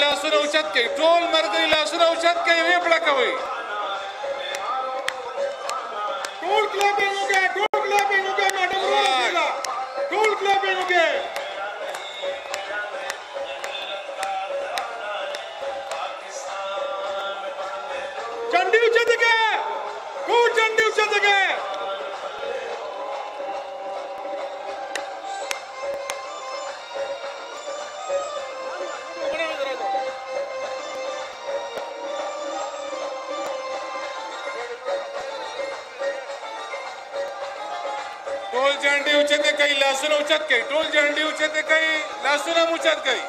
लासुन औचत कई टोल मर्गई लासुन औचत कई वे बड़ा कवई टोल क्लबिंग हो गया मैडम रोला टोल क्लबिंग हो गया चंडी उचत गए कोई चंडी उचत गए टोल झंडी उचत कई लासुन औचत कई टोल झंडी उचत कई लासुन उचत कई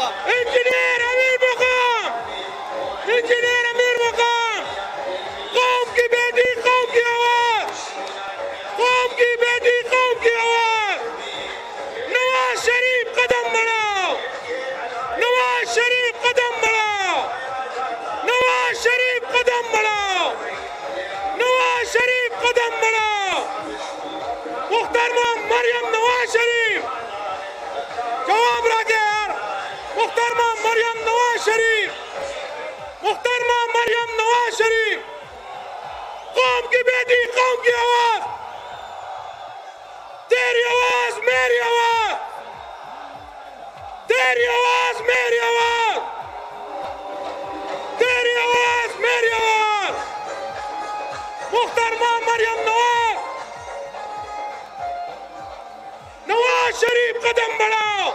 इंजीनियर अमीर मुकाम, इंजीनियर अमीर मुकाम, कौम की बेटी कौम की आवाज, कौम की बेटी कौम की आवाज। नवाज शरीफ कदम बढ़ाओ, नवाज शरीफ कदम बढ़ाओ, नवाज शरीफ कदम बढ़ाओ, नवाज शरीफ कदम बढ़ाओ। मुख्तरमा मरियम नवाज शरीफ जवाब रखे यार। मुख्तरमा मरियम नवाज शरीफ, मुख्तरमा मरियम नवाज शरीफ, कौम की बेटी कौम की आवाज, तेरी आवाज मेरी आवाज, तेरी आवाज मेरी आवाज, तेरी आवाज मेरी आवाज। मुख्तरमा मरियम नवाज, नवाज शरीफ कदम बढ़ाओ,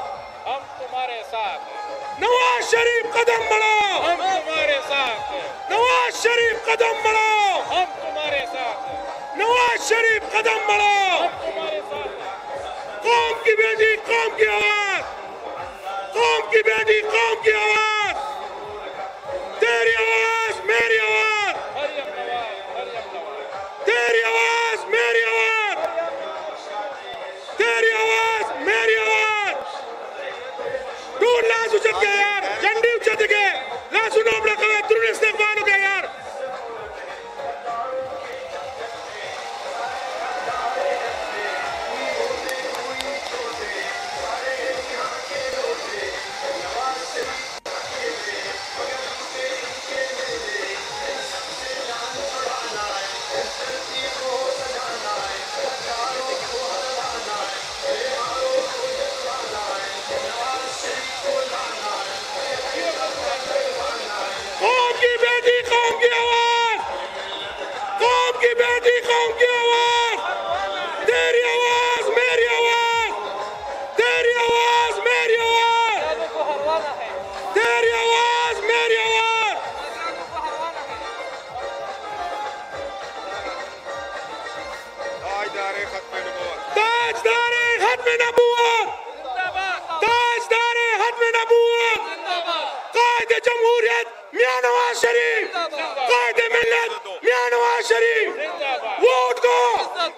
हम तुम्हारे साथ हैं, नवाज शरीफ कदम बढ़ाओ, हम तुम्हारे साथ हैं, नवाज शरीफ कदम बढ़ाओ, हम तुम्हारे साथ हैं, नवाज शरीफ कदम बढ़ाओ। हम तुम्हारे साथ हैं। कौम की बेटी कौम की आवाज, कौम की बेटी कौम की आवाज, तेरी आवाज मेरी आवाज, मरियम नवाज, मरियम नवाज, तेरी आवाज मेरी आवाज, तेरी आवाज मेरी आवाज। दूर लाश उछत गया यार, झंडी उछत गए, लाश उन्होंने रखा है, तुरंत इस्तेमाल हो गया यार। कौम की बेटी कौम की आवाज, कौम की बेटी कौम की आवाज, तेरी आवाज मेरी आवाज, तेरी आवाज मेरी आवाज, तेरी आवाज मेरी आवाज। ताजदारे खत्म नबूवत, ताजदारे खत्म नबूवत, ताजदारे खत्म नबूवत, कायदे जमहूरियत मियां नवाज शरीफ, कायदे मिल्लत मियां नवाज शरीफ। वोट को,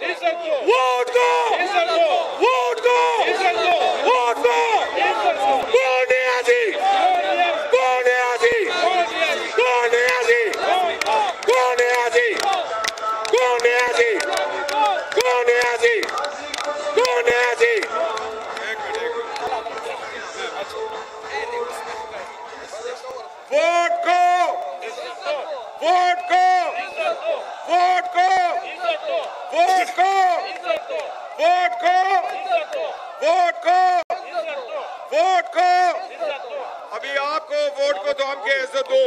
इज्जत दो, वोट को, इज्जत दो, वोट को, इज्जत दो, वोट को। इज्जत दो। कौन है आजी, कौन है आजी, कौन है आजी, कौन है आजी, कौन है आजी, कौन है आजी, कौन है आजी। वोट को, वोट को, वोट को, वोट को, वोट को, वोट को, वोट को। अभी आपको वोट को तो हमके इज्जत दो,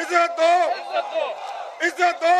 इज्जत दो, इज्जत दो।